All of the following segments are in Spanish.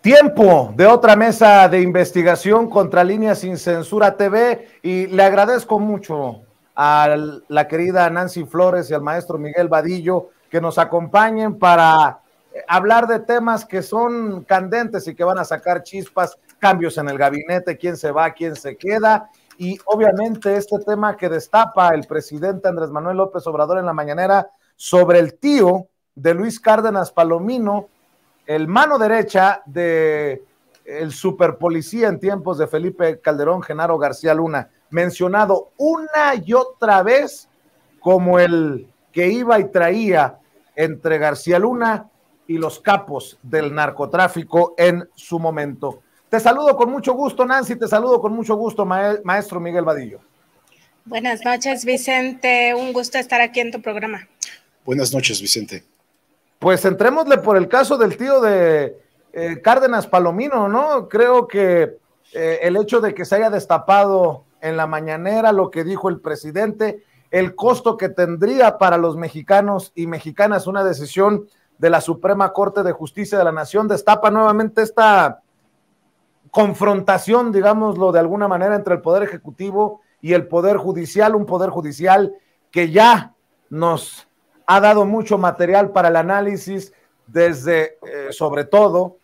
Tiempo de otra mesa de investigación contra Línea Sin Censura TV, y le agradezco mucho a la querida Nancy Flores y al maestro Miguel Vadillo que nos acompañen para hablar de temas que son candentes y que van a sacar chispas, cambios en el gabinete, quién se va, quién se queda, y obviamente este tema que destapa el presidente Andrés Manuel López Obrador en la mañanera sobre el tío de Luis Cárdenas Palomino, el mano derecha de el superpolicía en tiempos de Felipe Calderón, Genaro García Luna, mencionado una y otra vez como el que iba y traía entre García Luna y los capos del narcotráfico en su momento. Te saludo con mucho gusto, Nancy, te saludo con mucho gusto, maestro Miguel Vadillo. Buenas noches, Vicente, un gusto estar aquí en tu programa. Buenas noches, Vicente. Pues entrémosle por el caso del tío de Cárdenas Palomino, ¿no? Creo que el hecho de que se haya destapado en la mañanera lo que dijo el presidente, el costo que tendría para los mexicanos y mexicanas una decisión de la Suprema Corte de Justicia de la Nación, destapa nuevamente esta confrontación, digámoslo de alguna manera, entre el Poder Ejecutivo y el Poder Judicial, un Poder Judicial que ya nos ha dado mucho material para el análisis desde, sobre todo,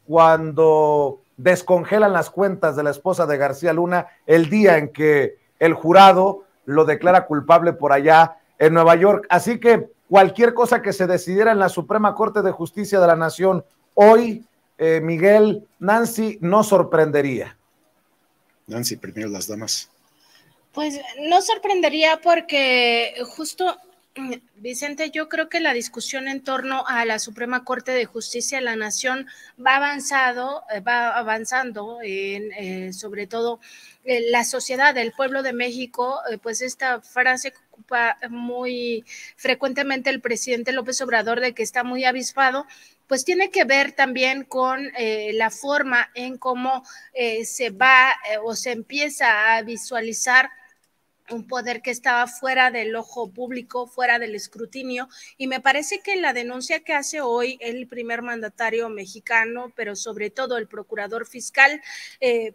cuando descongelan las cuentas de la esposa de García Luna el día en que el jurado lo declara culpable por allá en Nueva York. Así que cualquier cosa que se decidiera en la Suprema Corte de Justicia de la Nación hoy, Miguel, Nancy, no sorprendería. Nancy, primero las damas. Pues no sorprendería porque justo, Vicente, yo creo que la discusión en torno a la Suprema Corte de Justicia de la Nación va avanzando en sobre todo la sociedad, el pueblo de México, pues esta frase que ocupa muy frecuentemente el presidente López Obrador de que está muy avispado, pues tiene que ver también con la forma en cómo se va o se empieza a visualizar un poder que estaba fuera del ojo público, fuera del escrutinio, y me parece que la denuncia que hace hoy el primer mandatario mexicano, pero sobre todo el procurador fiscal,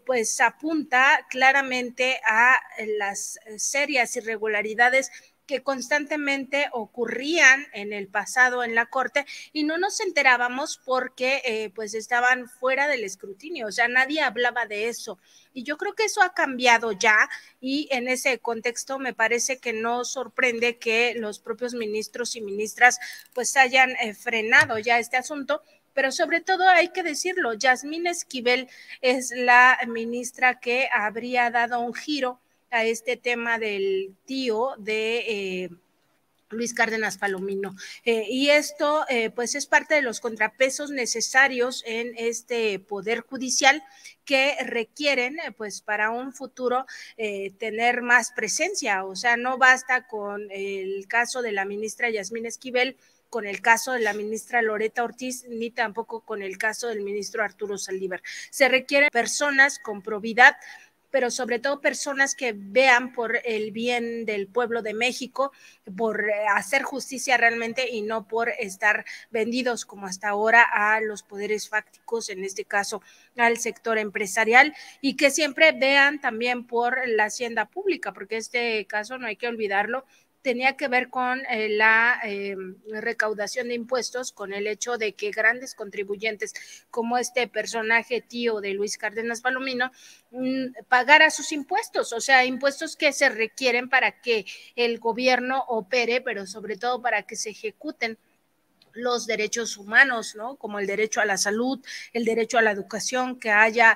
pues apunta claramente a las serias irregularidades que constantemente ocurrían en el pasado en la Corte y no nos enterábamos porque pues estaban fuera del escrutinio, o sea, nadie hablaba de eso. Y yo creo que eso ha cambiado ya y en ese contexto me parece que no sorprende que los propios ministros y ministras pues hayan frenado ya este asunto, pero sobre todo hay que decirlo, Yasmín Esquivel es la ministra que habría dado un giro a este tema del tío de Luis Cárdenas Palomino. Y esto pues es parte de los contrapesos necesarios en este poder judicial que requieren pues para un futuro tener más presencia, o sea, no basta con el caso de la ministra Yasmín Esquivel, con el caso de la ministra Loreta Ortiz, ni tampoco con el caso del ministro Arturo Saldívar. Se requieren personas con probidad, pero sobre todo personas que vean por el bien del pueblo de México, por hacer justicia realmente y no por estar vendidos como hasta ahora a los poderes fácticos, en este caso al sector empresarial, y que siempre vean también por la hacienda pública, porque este caso no hay que olvidarlo, tenía que ver con la recaudación de impuestos, con el hecho de que grandes contribuyentes como este personaje tío de Luis Cárdenas Palomino pagara sus impuestos, o sea, impuestos que se requieren para que el gobierno opere, pero sobre todo para que se ejecuten los derechos humanos, ¿no? Como el derecho a la salud, el derecho a la educación, que haya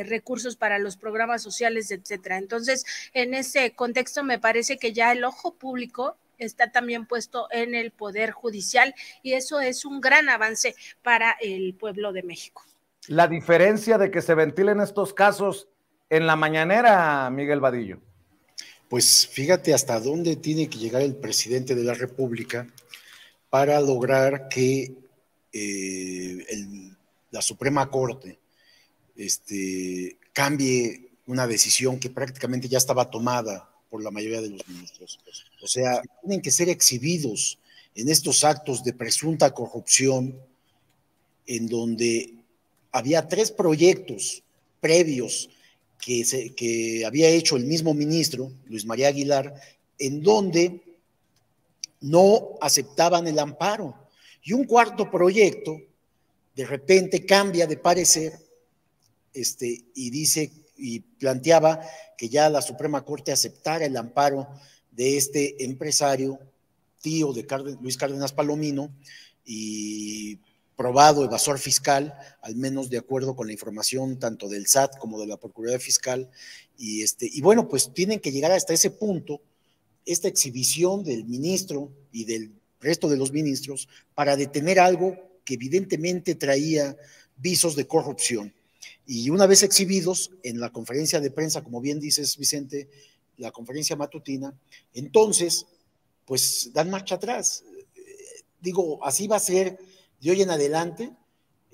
recursos para los programas sociales, etcétera. Entonces, en ese contexto me parece que ya el ojo público está también puesto en el Poder Judicial y eso es un gran avance para el pueblo de México. La diferencia de que se ventilen estos casos en la mañanera, Miguel Vadillo. Pues fíjate hasta dónde tiene que llegar el presidente de la República para lograr que la Suprema Corte cambie una decisión que prácticamente ya estaba tomada por la mayoría de los ministros. O sea, tienen que ser exhibidos en estos actos de presunta corrupción en donde había 3 proyectos previos que había hecho el mismo ministro, Luis María Aguilar, en donde no aceptaban el amparo. Y un cuarto proyecto, de repente cambia de parecer, y dice y planteaba que ya la Suprema Corte aceptara el amparo de este empresario, tío de Luis Cárdenas Palomino, y probado evasor fiscal, al menos de acuerdo con la información tanto del SAT como de la Procuraduría Fiscal, y bueno, pues tienen que llegar hasta ese punto, esta exhibición del ministro y del resto de los ministros para detener algo que evidentemente traía visos de corrupción. Y una vez exhibidos en la conferencia de prensa, como bien dices, Vicente, la conferencia matutina, entonces, pues dan marcha atrás. Digo, así va a ser de hoy en adelante,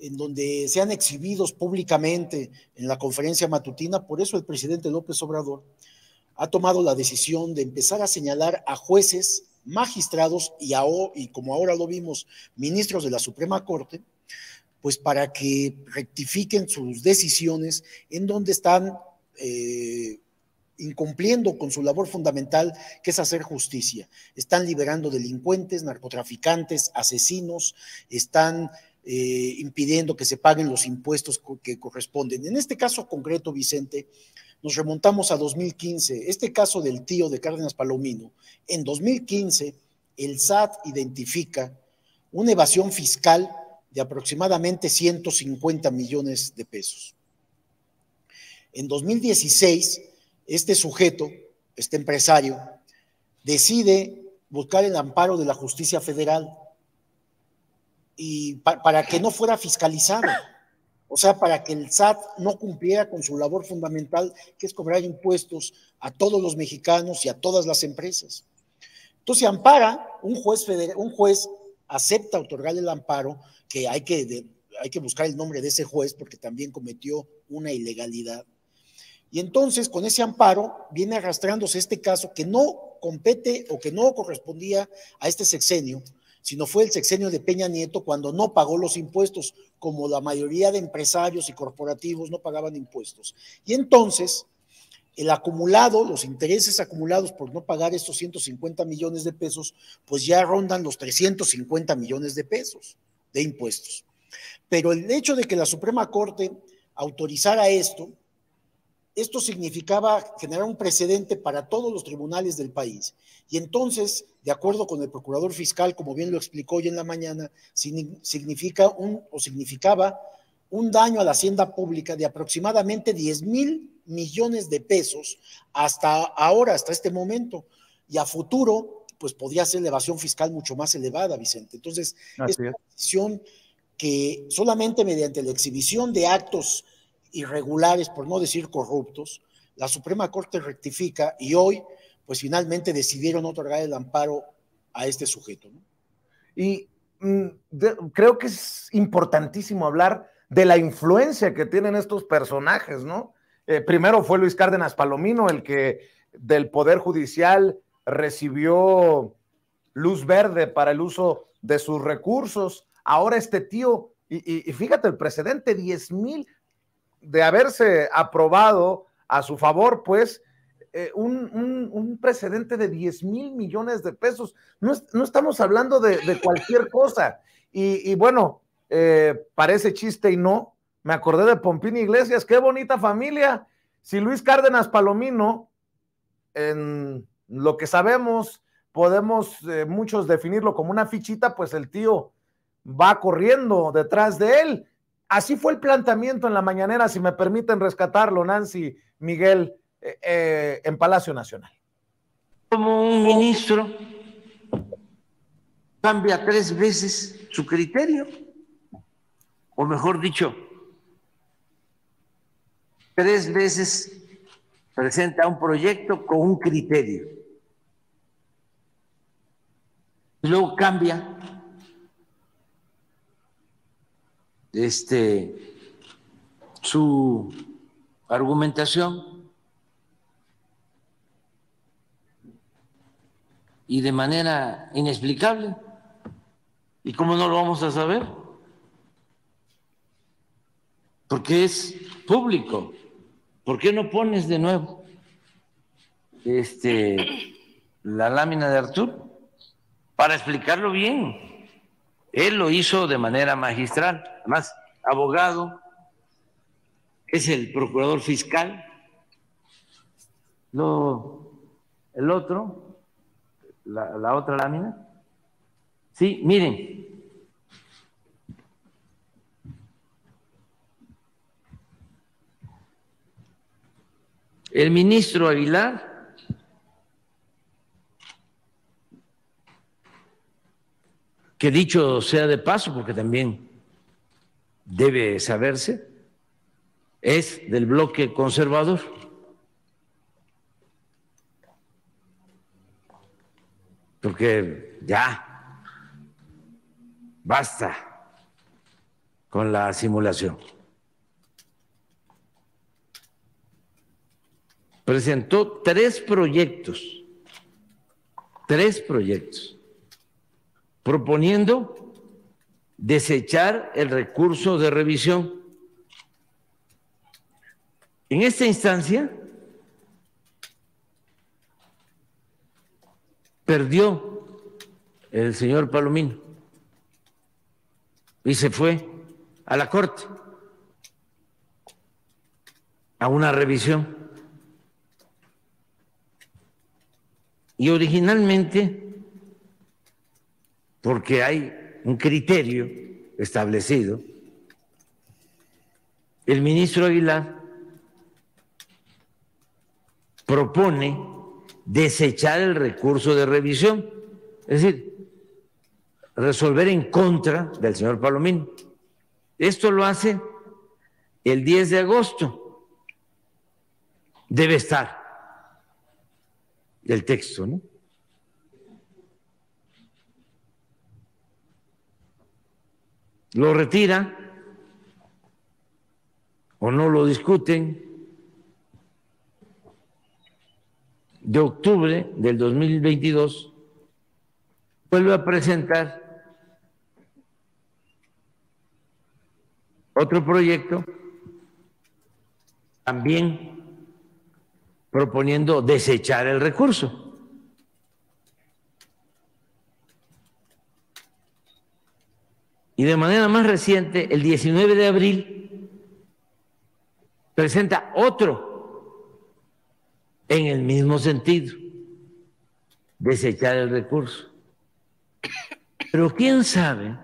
en donde sean exhibidos públicamente en la conferencia matutina. Por eso el presidente López Obrador ha tomado la decisión de empezar a señalar a jueces, magistrados y como ahora lo vimos, ministros de la Suprema Corte, pues para que rectifiquen sus decisiones en donde están incumpliendo con su labor fundamental, que es hacer justicia. Están liberando delincuentes, narcotraficantes, asesinos, están impidiendo que se paguen los impuestos que corresponden. En este caso concreto, Vicente, nos remontamos a 2015, este caso del tío de Cárdenas Palomino. En 2015, el SAT identifica una evasión fiscal de aproximadamente 150 millones de pesos. En 2016, este sujeto, este empresario, decide buscar el amparo de la justicia federal y para que no fuera fiscalizado, o sea, para que el SAT no cumpliera con su labor fundamental, que es cobrar impuestos a todos los mexicanos y a todas las empresas. Entonces ampara, un juez acepta otorgar el amparo, que hay que buscar el nombre de ese juez porque también cometió una ilegalidad. Y entonces con ese amparo viene arrastrándose este caso que no compete o que no correspondía a este sexenio, sino fue el sexenio de Peña Nieto cuando no pagó los impuestos, como la mayoría de empresarios y corporativos no pagaban impuestos. Y entonces el acumulado, los intereses acumulados por no pagar estos 150 millones de pesos, pues ya rondan los 350 millones de pesos de impuestos. Pero el hecho de que la Suprema Corte autorizara esto significaba generar un precedente para todos los tribunales del país. Y entonces, de acuerdo con el procurador fiscal, como bien lo explicó hoy en la mañana, significaba un daño a la hacienda pública de aproximadamente 10,000 millones de pesos hasta ahora, hasta este momento. Y a futuro, pues podría ser la evasión fiscal mucho más elevada, Vicente. Entonces, es una decisión que solamente mediante la exhibición de actos irregulares, por no decir corruptos, la Suprema Corte rectifica y hoy, pues finalmente decidieron otorgar el amparo a este sujeto, ¿no? Y creo que es importantísimo hablar de la influencia que tienen estos personajes, ¿no? Primero fue Luis Cárdenas Palomino, el que del Poder Judicial recibió luz verde para el uso de sus recursos. Ahora este tío, y fíjate el precedente, 10,000 de haberse aprobado a su favor, pues, un precedente de 10,000 millones de pesos. No estamos hablando de cualquier cosa. Y bueno, parece chiste y no. Me acordé de Pompín Iglesias, qué bonita familia. Si Luis Cárdenas Palomino, en lo que sabemos, podemos muchos definirlo como una fichita, pues el tío va corriendo detrás de él. Así fue el planteamiento en la mañanera, si me permiten rescatarlo, Nancy, Miguel, en Palacio Nacional. Como un ministro cambia 3 veces su criterio, o mejor dicho, 3 veces presenta un proyecto con un criterio, y luego cambia su argumentación y de manera inexplicable. ¿Y cómo no lo vamos a saber? porque es público. ¿Por qué no pones de nuevo la lámina de Arturo para explicarlo bien? Él lo hizo de manera magistral, además abogado, es el procurador fiscal. El otro, la otra lámina. Sí, miren. El ministro Aguilar que dicho sea de paso, porque también debe saberse, es del bloque conservador. Porque ya basta con la simulación. Presentó tres proyectos, proponiendo desechar el recurso de revisión. En esta instancia perdió el señor Palomino y se fue a la Corte a una revisión. Y originalmente, porque hay un criterio establecido, el ministro Aguilar propone desechar el recurso de revisión, es decir, resolver en contra del señor Palomino. Esto lo hace el 10 de agosto. Debe estar el texto, ¿no? Lo retira o no lo discuten. De octubre del 2022 vuelve a presentar otro proyecto también proponiendo desechar el recurso. Y de manera más reciente, el 19 de abril, presenta otro en el mismo sentido, desechar el recurso. Pero quién sabe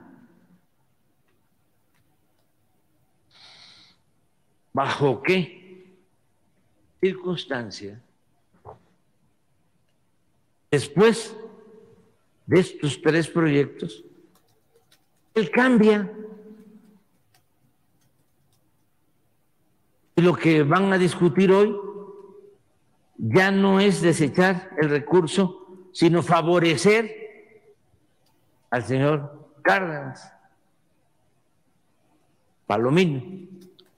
bajo qué circunstancia, después de estos tres proyectos, él cambia. Y lo que van a discutir hoy ya no es desechar el recurso, sino favorecer al señor Cárdenas Palomino.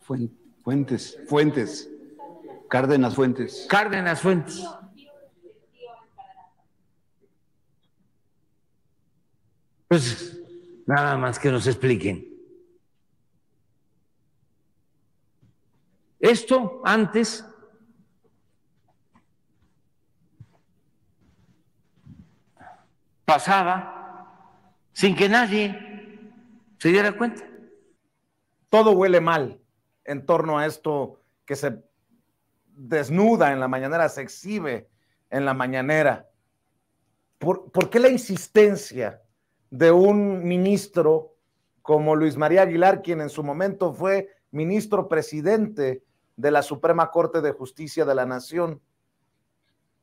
Fuentes. Cárdenas Fuentes. Pues nada más que nos expliquen. Esto antes pasaba sin que nadie se diera cuenta. Todo huele mal en torno a esto que se desnuda en la mañanera, se exhibe en la mañanera. ¿Por qué la insistencia de un ministro como Luis María Aguilar, quien en su momento fue ministro presidente de la Suprema Corte de Justicia de la Nación?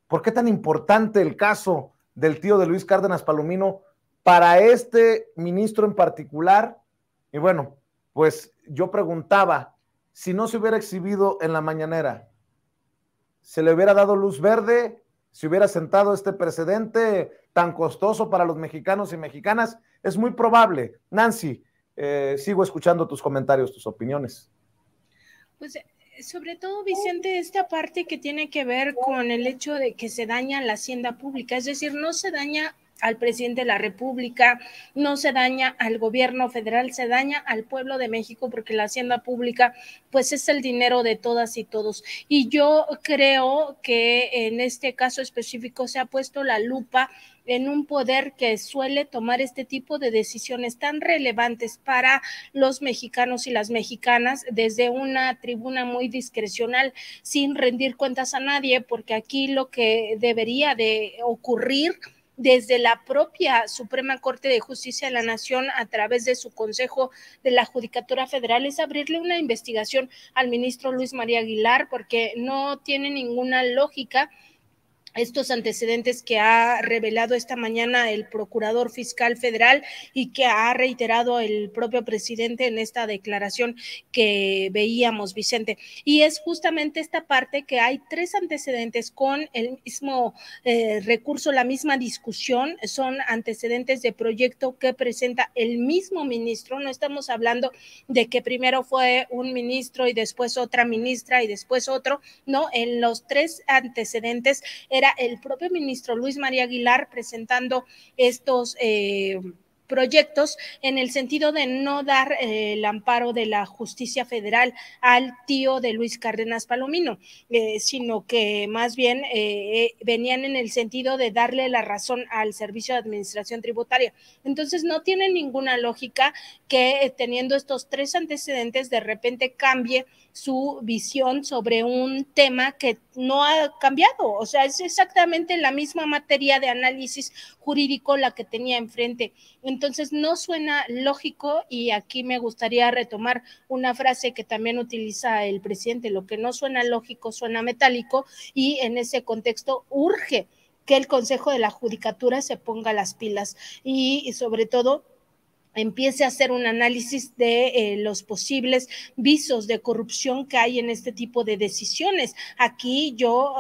¿Por qué tan importante el caso del tío de Luis Cárdenas Palomino para este ministro en particular? Y bueno, pues yo preguntaba, si no se hubiera exhibido en la mañanera, ¿se le hubiera dado luz verde? ¿Se hubiera sentado este precedente tan costoso para los mexicanos y mexicanas? Es muy probable. Nancy, sigo escuchando tus comentarios, tus opiniones. Pues sobre todo, Vicente, esta parte que tiene que ver con el hecho de que se daña la hacienda pública, es decir, no se daña al presidente de la República, no se daña al gobierno federal, se daña al pueblo de México, porque la hacienda pública pues es el dinero de todas y todos. Y yo creo que en este caso específico se ha puesto la lupa en un poder que suele tomar este tipo de decisiones tan relevantes para los mexicanos y las mexicanas desde una tribuna muy discrecional, sin rendir cuentas a nadie, porque aquí lo que debería de ocurrir desde la propia Suprema Corte de Justicia de la Nación, a través de su Consejo de la Judicatura Federal, es abrirle una investigación al ministro Luis María Aguilar, porque no tiene ninguna lógica estos antecedentes que ha revelado esta mañana el Procurador Fiscal Federal y que ha reiterado el propio presidente en esta declaración que veíamos, Vicente. Y es justamente esta parte, que hay 3 antecedentes con el mismo recurso, la misma discusión, son antecedentes de proyecto que presenta el mismo ministro. No estamos hablando de que primero fue un ministro y después otra ministra y después otro, no, en los 3 antecedentes era el propio ministro Luis María Aguilar presentando estos proyectos en el sentido de no dar el amparo de la justicia federal al tío de Luis Cárdenas Palomino, sino que más bien venían en el sentido de darle la razón al Servicio de Administración Tributaria. Entonces no tiene ninguna lógica que teniendo estos 3 antecedentes de repente cambie su visión sobre un tema que no ha cambiado. O sea, es exactamente la misma materia de análisis jurídico la que tenía enfrente. Entonces no suena lógico, y aquí me gustaría retomar una frase que también utiliza el presidente: lo que no suena lógico suena metálico, y en ese contexto urge que el Consejo de la Judicatura se ponga las pilas y sobre todo empiece a hacer un análisis de los posibles visos de corrupción que hay en este tipo de decisiones. Aquí yo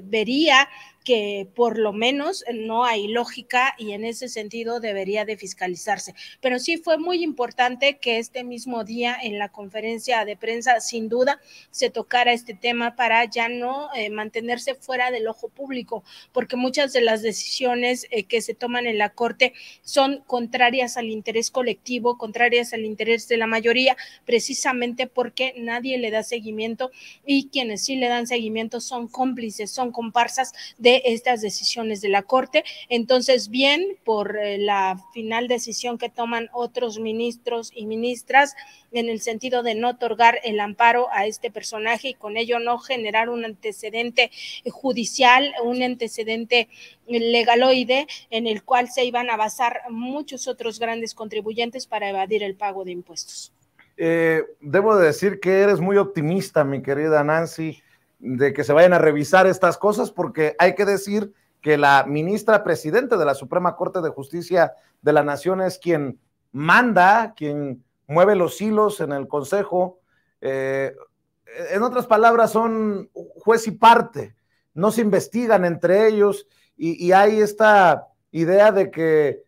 vería que por lo menos no hay lógica, y en ese sentido debería de fiscalizarse. Pero sí fue muy importante que este mismo día en la conferencia de prensa sin duda se tocara este tema para ya no mantenerse fuera del ojo público, porque muchas de las decisiones que se toman en la Corte son contrarias al interés colectivo, contrarias al interés de la mayoría, precisamente porque nadie le da seguimiento, y quienes sí le dan seguimiento son cómplices, son comparsas de estas decisiones de la Corte. Entonces, bien por la final decisión que toman otros ministros y ministras en el sentido de no otorgar el amparo a este personaje y con ello no generar un antecedente judicial, un antecedente legaloide en el cual se iban a basar muchos otros grandes contribuyentes para evadir el pago de impuestos. Debo de decir que eres muy optimista, mi querida Nancy, de que se vayan a revisar estas cosas, porque hay que decir que la ministra presidente de la Suprema Corte de Justicia de la Nación es quien manda, quien mueve los hilos en el Consejo. En otras palabras, son juez y parte, no se investigan entre ellos, y hay esta idea de que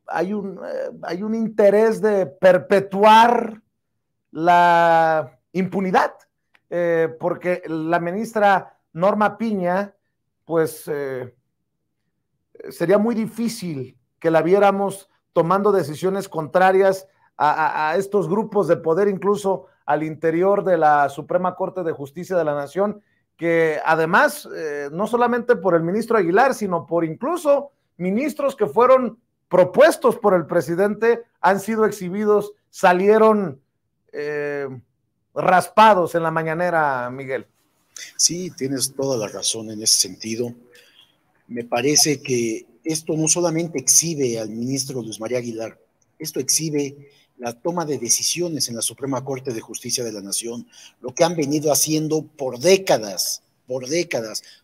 hay un interés de perpetuar la impunidad. Porque la ministra Norma Piña, pues sería muy difícil que la viéramos tomando decisiones contrarias a estos grupos de poder, incluso al interior de la Suprema Corte de Justicia de la Nación, que además, no solamente por el ministro Aguilar, sino por incluso ministros que fueron propuestos por el presidente, han sido exhibidos, salieron raspados en la mañanera, Miguel. Sí, tienes toda la razón en ese sentido. Me parece que esto no solamente exhibe al ministro Luis María Aguilar, esto exhibe la toma de decisiones en la Suprema Corte de Justicia de la Nación, lo que han venido haciendo por décadas,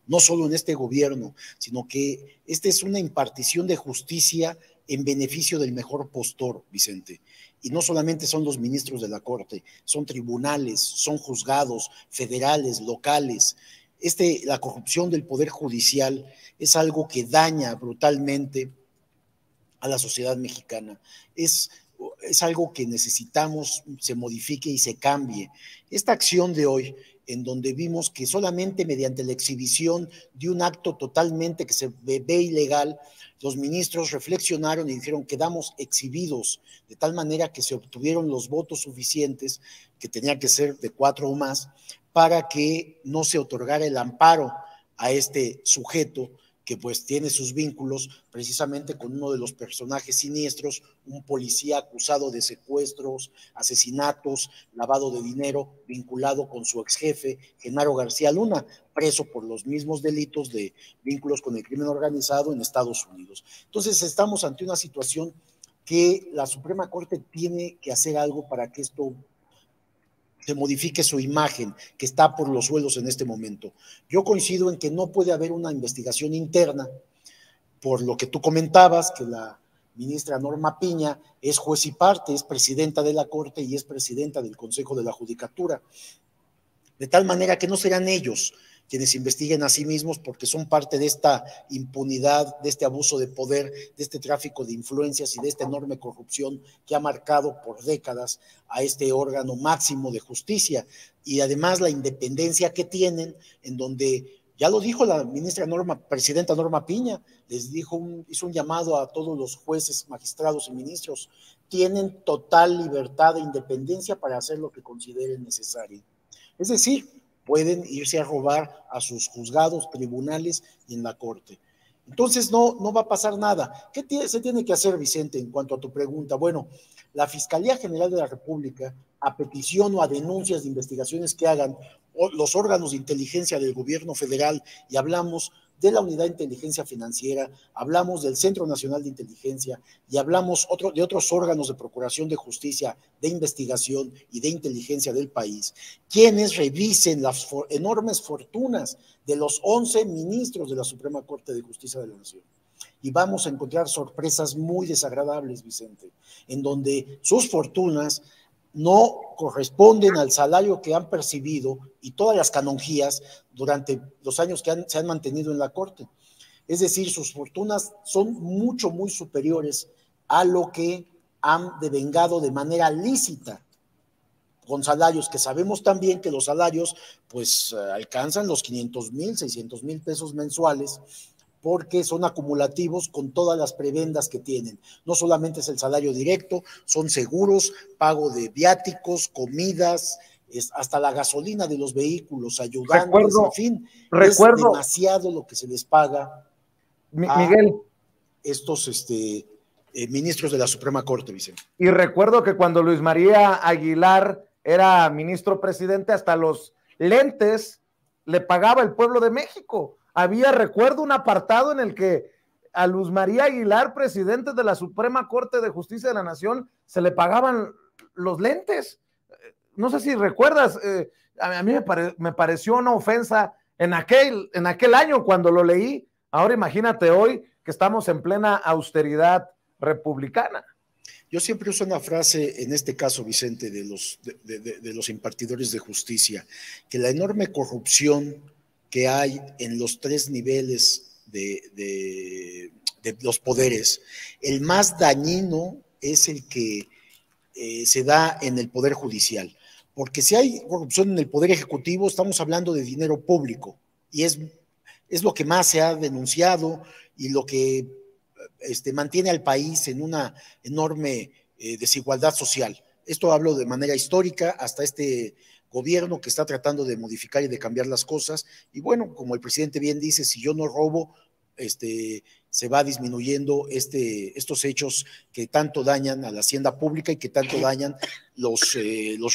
no solo en este gobierno, sino que esta es una impartición de justicia en beneficio del mejor postor, Vicente. Y no solamente son los ministros de la Corte, son tribunales, son juzgados federales, locales. La corrupción del Poder Judicial es algo que daña brutalmente a la sociedad mexicana. Es algo que necesitamos se modifique y se cambie. Esta acción de hoy en donde vimos que solamente mediante la exhibición de un acto totalmente que se ve ilegal, los ministros reflexionaron y dijeron: quedamos exhibidos, de tal manera que se obtuvieron los votos suficientes, que tenían que ser de 4 o más, para que no se otorgara el amparo a este sujeto que pues tiene sus vínculos precisamente con uno de los personajes siniestros, un policía acusado de secuestros, asesinatos, lavado de dinero, vinculado con su ex jefe, Genaro García Luna, preso por los mismos delitos de vínculos con el crimen organizado en Estados Unidos. Entonces estamos ante una situación que la Suprema Corte tiene que hacer algo para que esto se modifique su imagen, que está por los suelos en este momento. Yo coincido en que no puede haber una investigación interna, por lo que tú comentabas, que la ministra Norma Piña es juez y parte, es presidenta de la Corte y es presidenta del Consejo de la Judicatura, de tal manera que no serán ellos quienes investiguen a sí mismos, porque son parte de esta impunidad, de este abuso de poder, de este tráfico de influencias y de esta enorme corrupción que ha marcado por décadas a este órgano máximo de justicia, y además la independencia que tienen, en donde, ya lo dijo la ministra presidenta Norma Piña, les dijo, hizo un llamado a todos los jueces, magistrados y ministros: tienen total libertad e independencia para hacer lo que consideren necesario. Es decir, pueden irse a robar a sus juzgados, tribunales y en la Corte. Entonces no va a pasar nada. ¿Qué se tiene que hacer, Vicente, en cuanto a tu pregunta? Bueno, la Fiscalía General de la República, a petición o a denuncias de investigaciones que hagan los órganos de inteligencia del gobierno federal, y hablamos de la Unidad de Inteligencia Financiera, hablamos del Centro Nacional de Inteligencia y hablamos de otros órganos de procuración de justicia, de investigación y de inteligencia del país, quienes revisen las enormes fortunas de los 11 ministros de la Suprema Corte de Justicia de la Nación. Y vamos a encontrar sorpresas muy desagradables, Vicente, en donde sus fortunas no corresponden al salario que han percibido y todas las canonjías durante los años que se han mantenido en la Corte. Es decir, sus fortunas son muy superiores a lo que han devengado de manera lícita, con salarios que sabemos también que los salarios pues alcanzan los 500,000, 600,000 pesos mensuales, porque son acumulativos con todas las prebendas que tienen. No solamente es el salario directo, son seguros, pago de viáticos, comidas, hasta la gasolina de los vehículos, ayudantes, en fin, es demasiado lo que se les paga a Miguel, estos ministros de la Suprema Corte, Vicente. Y recuerdo que cuando Luis María Aguilar era ministro presidente, hasta los lentes le pagaba el pueblo de México. Recuerdo un apartado en el que a Luz María Aguilar, presidente de la Suprema Corte de Justicia de la Nación, se le pagaban los lentes. No sé si recuerdas, a mí me pareció una ofensa en aquel año cuando lo leí. Ahora imagínate hoy que estamos en plena austeridad republicana. Yo siempre uso una frase, en este caso, Vicente, de los impartidores de justicia, que la enorme corrupción que hay en los 3 niveles de los poderes, el más dañino es el que se da en el Poder Judicial, porque si hay corrupción en el Poder Ejecutivo, estamos hablando de dinero público, y es lo que más se ha denunciado y lo que mantiene al país en una enorme desigualdad social. Esto hablo de manera histórica hasta este gobierno que está tratando de modificar y de cambiar las cosas, y bueno, como el presidente bien dice, si yo no robo, se va disminuyendo estos hechos que tanto dañan a la hacienda pública y que tanto dañan los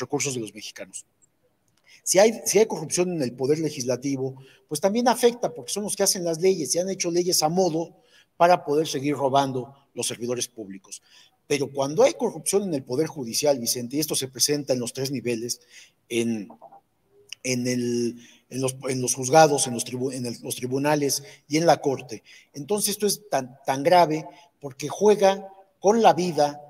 recursos de los mexicanos. Si hay corrupción en el poder legislativo, pues también afecta, porque son los que hacen las leyes y han hecho leyes a modo para poder seguir robando los servidores públicos. Pero cuando hay corrupción en el Poder Judicial, Vicente, y esto se presenta en los 3 niveles, en los juzgados, en los tribunales y en la Corte, entonces esto es tan grave porque juega con la vida,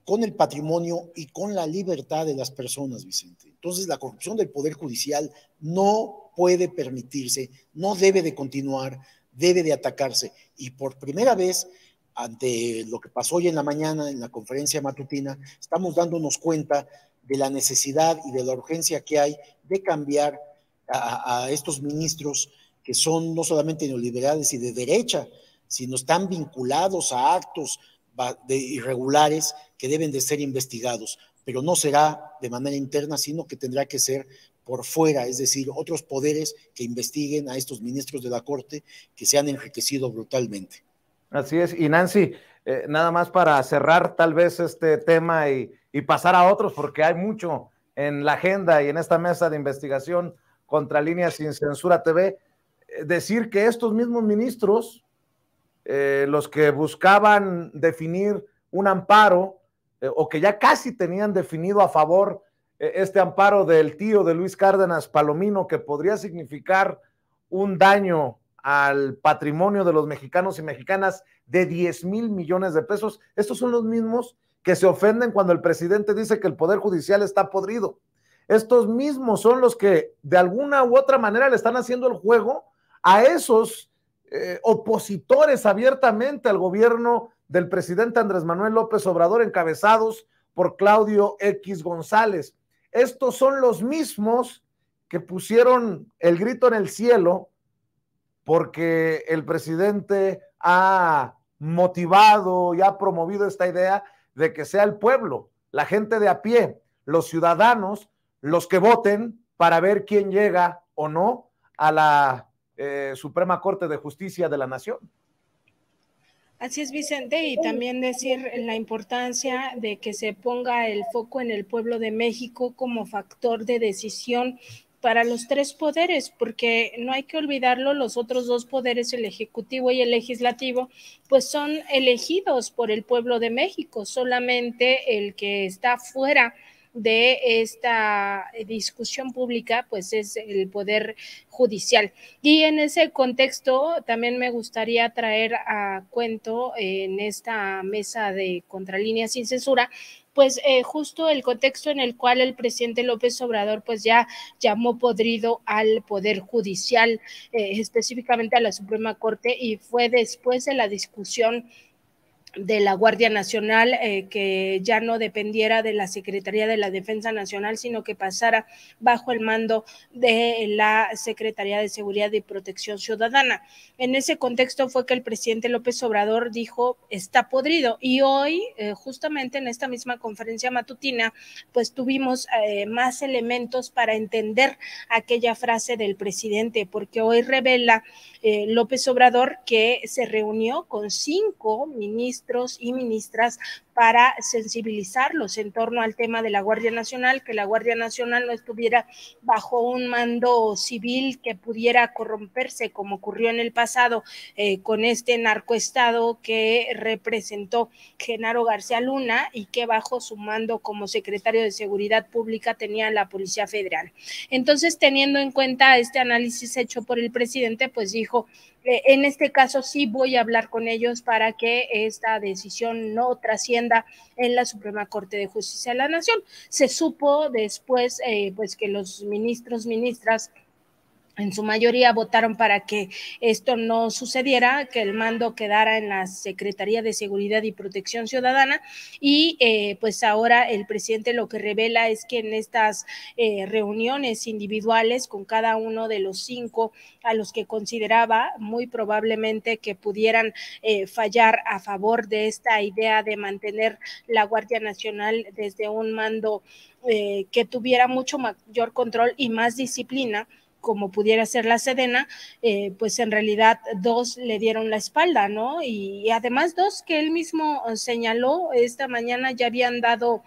con el patrimonio y con la libertad de las personas, Vicente. Entonces la corrupción del Poder Judicial no puede permitirse, no debe de continuar, debe de atacarse, y por primera vez, ante lo que pasó hoy en la mañana en la conferencia matutina, estamos dándonos cuenta de la necesidad y de la urgencia que hay de cambiar a estos ministros que son no solamente neoliberales y de derecha, sino están vinculados a actos irregulares que deben de ser investigados, pero no será de manera interna, sino que tendrá que ser por fuera, es decir, otros poderes que investiguen a estos ministros de la Corte que se han enriquecido brutalmente. Así es, y Nancy, nada más para cerrar tal vez este tema y pasar a otros, porque hay mucho en la agenda y en esta mesa de investigación contra Líneas Sin Censura TV, decir que estos mismos ministros, los que buscaban definir un amparo, o que ya casi tenían definido a favor este amparo del tío de Luis Cárdenas Palomino, que podría significar un daño al patrimonio de los mexicanos y mexicanas de 10,000 millones de pesos. Estos son los mismos que se ofenden cuando el presidente dice que el Poder Judicial está podrido. Estos mismos son los que de alguna u otra manera le están haciendo el juego a esos opositores abiertamente al gobierno del presidente Andrés Manuel López Obrador, encabezados por Claudio X González. Estos son los mismos que pusieron el grito en el cielo porque el presidente ha motivado y ha promovido esta idea de que sea el pueblo, la gente de a pie, los ciudadanos, los que voten para ver quién llega o no a la Suprema Corte de Justicia de la Nación. Así es, Vicente, y también decir la importancia de que se ponga el foco en el pueblo de México como factor de decisión para los tres poderes, porque no hay que olvidarlo, los otros dos poderes, el ejecutivo y el legislativo, pues son elegidos por el pueblo de México, solamente el que está fuera de esta discusión pública, pues es el Poder Judicial. Y en ese contexto también me gustaría traer a cuento en esta mesa de Contralíneas Sin Censura, pues justo el contexto en el cual el presidente López Obrador pues ya llamó podrido al Poder Judicial, específicamente a la Suprema Corte, y fue después de la discusión de la Guardia Nacional, que ya no dependiera de la Secretaría de la Defensa Nacional, sino que pasara bajo el mando de la Secretaría de Seguridad y Protección Ciudadana. En ese contexto fue que el presidente López Obrador dijo, está podrido, y hoy, justamente en esta misma conferencia matutina, pues tuvimos más elementos para entender aquella frase del presidente, porque hoy revela López Obrador que se reunió con 5 ministros y ministras para sensibilizarlos en torno al tema de la Guardia Nacional, que la Guardia Nacional no estuviera bajo un mando civil que pudiera corromperse como ocurrió en el pasado con este narcoestado que representó Genaro García Luna y que bajo su mando como secretario de Seguridad Pública tenía la Policía Federal. Entonces, teniendo en cuenta este análisis hecho por el presidente, pues dijo, en este caso sí voy a hablar con ellos para que esta decisión no trascienda en la Suprema Corte de Justicia de la Nación. Se supo después pues que los ministros, ministras, en su mayoría votaron para que esto no sucediera, que el mando quedara en la Secretaría de Seguridad y Protección Ciudadana, y pues ahora el presidente lo que revela es que en estas reuniones individuales con cada uno de los 5 a los que consideraba muy probablemente que pudieran fallar a favor de esta idea de mantener la Guardia Nacional desde un mando que tuviera mucho mayor control y más disciplina, como pudiera ser la Sedena, pues en realidad 2 le dieron la espalda, ¿no? Y además 2 que él mismo señaló esta mañana ya habían dado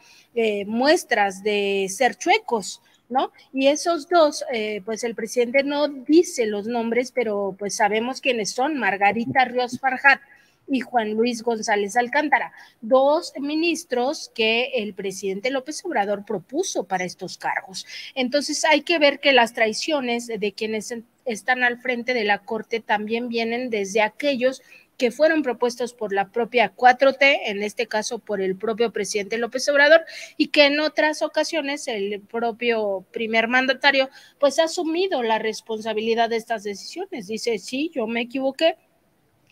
muestras de ser chuecos, ¿no? Y esos 2, pues el presidente no dice los nombres, pero pues sabemos quiénes son: Margarita Ríos Farjat y Juan Luis González Alcántara, 2 ministros que el presidente López Obrador propuso para estos cargos. Entonces hay que ver que las traiciones de quienes están al frente de la Corte también vienen desde aquellos que fueron propuestos por la propia 4T, en este caso por el propio presidente López Obrador, y que en otras ocasiones el propio primer mandatario pues ha asumido la responsabilidad de estas decisiones. Dice, sí, yo me equivoqué,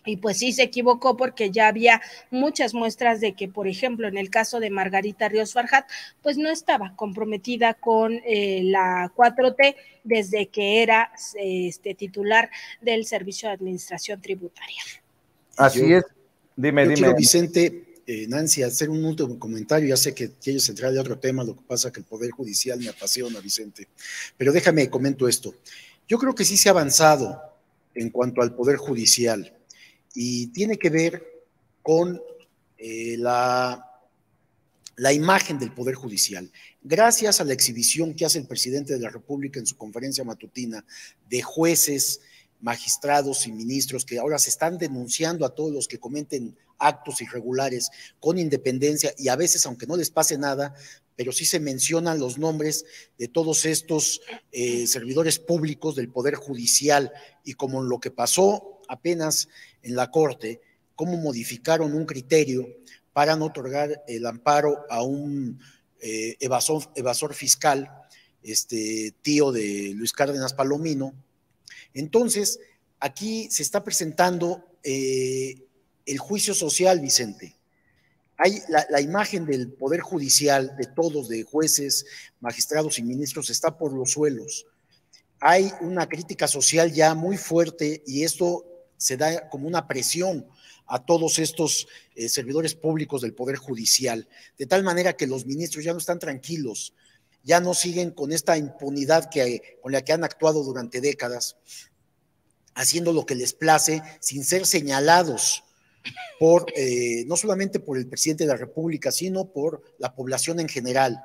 Y pues sí se equivocó, porque ya había muchas muestras de que, por ejemplo, en el caso de Margarita Ríos Farjat, pues no estaba comprometida con la 4T desde que era titular del Servicio de Administración Tributaria. Así es. Dime. Quiero, Vicente, Nancy, hacer un último comentario. Ya sé que quieres entrar de otro tema, lo que pasa es que el Poder Judicial me apasiona, Vicente. Pero déjame comento esto. Yo creo que sí se ha avanzado en cuanto al Poder Judicial, y tiene que ver con la imagen del Poder Judicial. Gracias a la exhibición que hace el presidente de la República en su conferencia matutina de jueces, magistrados y ministros que ahora se están denunciando a todos los que cometen actos irregulares con independencia, y a veces, aunque no les pase nada, pero sí se mencionan los nombres de todos estos servidores públicos del Poder Judicial, y como lo que pasó apenas en la Corte, cómo modificaron un criterio para no otorgar el amparo a un evasor fiscal, tío de Luis Cárdenas Palomino. Entonces, aquí se está presentando el juicio social, Vicente. Hay la imagen del Poder Judicial, de todos, de jueces, magistrados y ministros, está por los suelos. Hay una crítica social ya muy fuerte, y esto se da como una presión a todos estos servidores públicos del Poder Judicial, de tal manera que los ministros ya no están tranquilos, ya no siguen con esta impunidad con la que han actuado durante décadas, haciendo lo que les place sin ser señalados no solamente por el presidente de la República, sino por la población en general.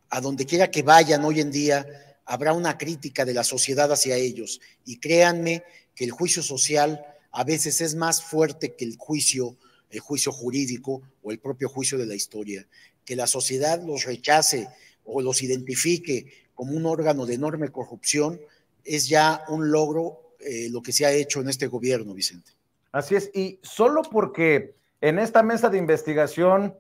A donde quiera que vayan hoy en día, habrá una crítica de la sociedad hacia ellos, y créanme que el juicio social a veces es más fuerte que el juicio jurídico o el propio juicio de la historia. Que la sociedad los rechace o los identifique como un órgano de enorme corrupción es ya un logro, lo que se ha hecho en este gobierno, Vicente. Así es, y solo porque en esta mesa de investigación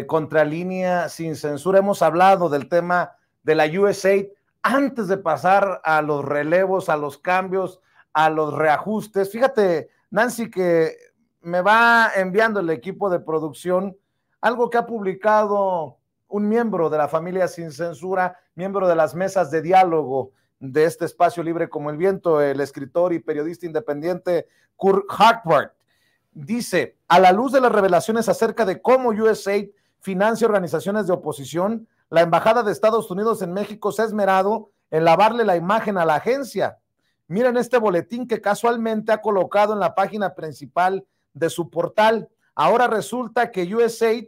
contra Línea Sin Censura hemos hablado del tema de la USAID, antes de pasar a los relevos, a los cambios, a los reajustes. Fíjate, Nancy, que me va enviando el equipo de producción algo que ha publicado un miembro de la familia Sin Censura, miembro de las mesas de diálogo de este espacio libre como el viento, el escritor y periodista independiente Kurt Hartward. Dice: a la luz de las revelaciones acerca de cómo USAID financia organizaciones de oposición, la Embajada de Estados Unidos en México se ha esmerado en lavarle la imagen a la agencia. Miren este boletín que casualmente ha colocado en la página principal de su portal. Ahora resulta que USAID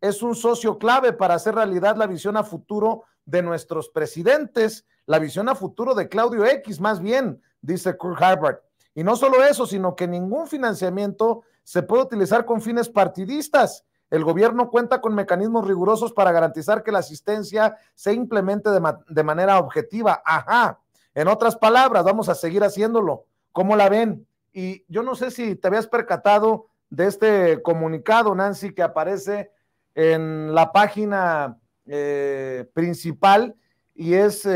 es un socio clave para hacer realidad la visión a futuro de nuestros presidentes, la visión a futuro de Claudio X, más bien, dice Kurt Harvard. Y no solo eso, sino que ningún financiamiento se puede utilizar con fines partidistas. El gobierno cuenta con mecanismos rigurosos para garantizar que la asistencia se implemente de manera objetiva. Ajá. En otras palabras, vamos a seguir haciéndolo. ¿Cómo la ven? Y yo no sé si te habías percatado de este comunicado, Nancy, que aparece en la página principal, y es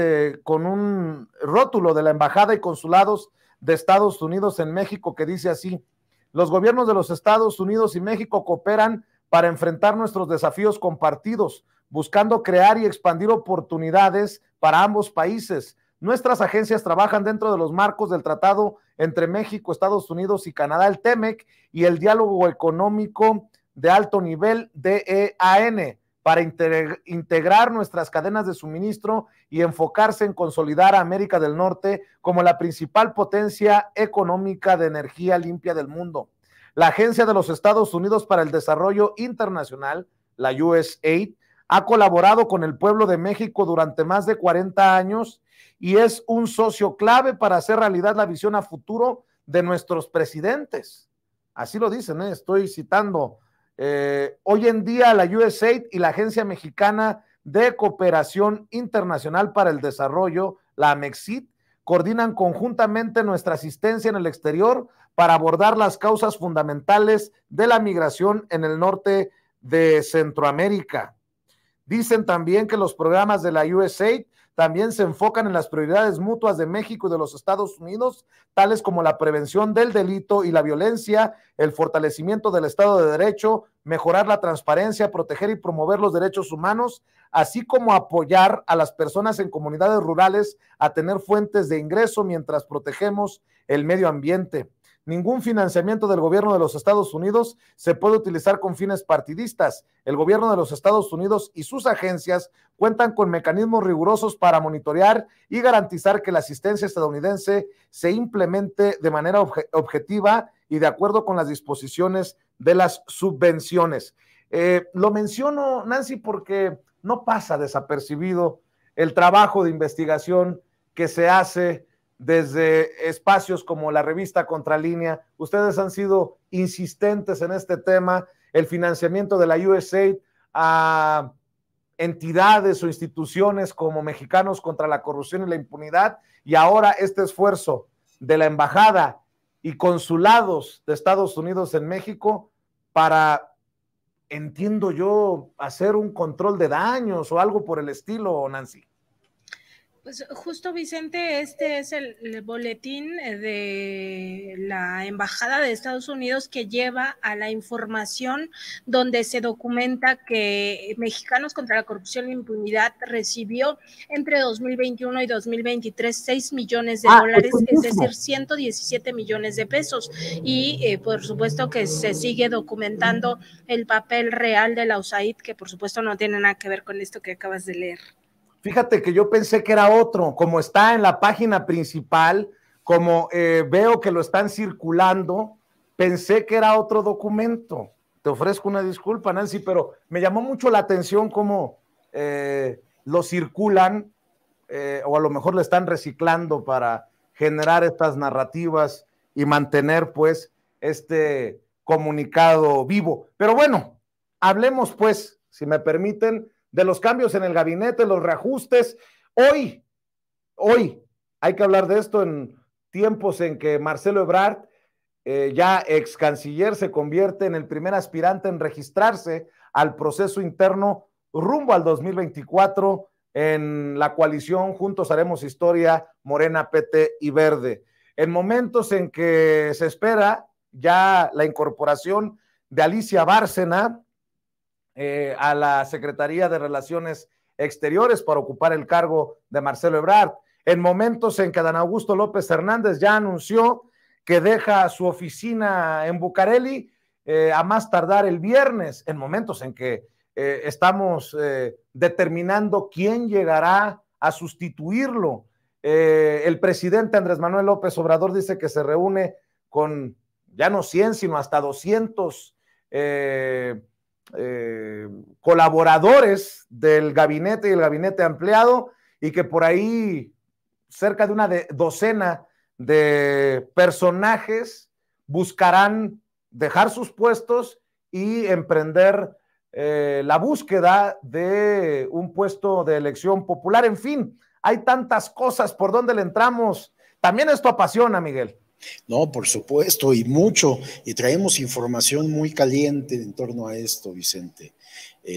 con un rótulo de la Embajada y Consulados de Estados Unidos en México, que dice así: los gobiernos de los Estados Unidos y México cooperan para enfrentar nuestros desafíos compartidos, buscando crear y expandir oportunidades para ambos países. Nuestras agencias trabajan dentro de los marcos del tratado entre México, Estados Unidos y Canadá, el TEMEC, y el diálogo económico de alto nivel, DEAN, para integrar nuestras cadenas de suministro y enfocarse en consolidar a América del Norte como la principal potencia económica de energía limpia del mundo. La Agencia de los Estados Unidos para el Desarrollo Internacional, la USAID, ha colaborado con el pueblo de México durante más de 40 años y es un socio clave para hacer realidad la visión a futuro de nuestros presidentes. Así lo dicen, estoy citando. Hoy en día la USAID y la Agencia Mexicana de Cooperación Internacional para el Desarrollo, la AMEXID, coordinan conjuntamente nuestra asistencia en el exterior para abordar las causas fundamentales de la migración en el norte de Centroamérica. Dicen también que los programas de la USAID también se enfocan en las prioridades mutuas de México y de los Estados Unidos, tales como la prevención del delito y la violencia, el fortalecimiento del Estado de Derecho, mejorar la transparencia, proteger y promover los derechos humanos, así como apoyar a las personas en comunidades rurales a tener fuentes de ingreso mientras protegemos el medio ambiente. Ningún financiamiento del gobierno de los Estados Unidos se puede utilizar con fines partidistas. El gobierno de los Estados Unidos y sus agencias cuentan con mecanismos rigurosos para monitorear y garantizar que la asistencia estadounidense se implemente de manera objetiva y de acuerdo con las disposiciones de las subvenciones. Lo menciono, Nancy, porque no pasa desapercibido el trabajo de investigación que se hace desde espacios como la revista Contralínea. Ustedes han sido insistentes en este tema, el financiamiento de la USAID a entidades o instituciones como Mexicanos contra la Corrupción y la Impunidad, y ahora este esfuerzo de la Embajada y consulados de Estados Unidos en México para, entiendo yo, hacer un control de daños o algo por el estilo, Nancy. Pues justo, Vicente, este es el boletín de la Embajada de Estados Unidos que lleva a la información donde se documenta que Mexicanos contra la Corrupción e Impunidad recibió entre 2021 y 2023 $6 millones, es decir, 117 millones de pesos. Y por supuesto que se sigue documentando el papel real de la USAID, que por supuesto no tiene nada que ver con esto que acabas de leer. Fíjate que yo pensé que era otro, como está en la página principal, como veo que lo están circulando, pensé que era otro documento. Te ofrezco una disculpa, Nancy, pero me llamó mucho la atención cómo lo circulan, o a lo mejor lo están reciclando para generar estas narrativas y mantener pues este comunicado vivo. Pero bueno, hablemos pues, si me permiten, de los cambios en el gabinete, los reajustes. Hoy hay que hablar de esto en tiempos en que Marcelo Ebrard, ya ex canciller, se convierte en el primer aspirante en registrarse al proceso interno rumbo al 2024 en la coalición Juntos Haremos Historia, Morena, PT y Verde. En momentos en que se espera ya la incorporación de Alicia Bárcena a la Secretaría de Relaciones Exteriores para ocupar el cargo de Marcelo Ebrard, en momentos en que Dan Augusto López Hernández ya anunció que deja su oficina en Bucareli a más tardar el viernes, en momentos en que estamos determinando quién llegará a sustituirlo. El presidente Andrés Manuel López Obrador dice que se reúne con ya no 100, sino hasta 200 colaboradores del gabinete y el gabinete ampliado, y que por ahí cerca de una docena de personajes buscarán dejar sus puestos y emprender la búsqueda de un puesto de elección popular. En fin, hay tantas cosas por donde le entramos. También esto apasiona, Miguel. No, por supuesto, y mucho, y traemos información muy caliente en torno a esto, Vicente.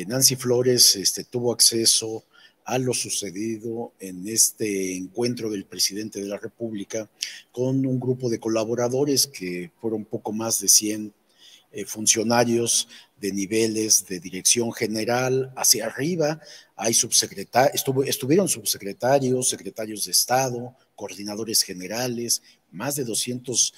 Nancy Flores tuvo acceso a lo sucedido en este encuentro del presidente de la República con un grupo de colaboradores que fueron poco más de 100 funcionarios de niveles de dirección general hacia arriba. Hay estuvieron subsecretarios, secretarios de Estado, coordinadores generales, más de 200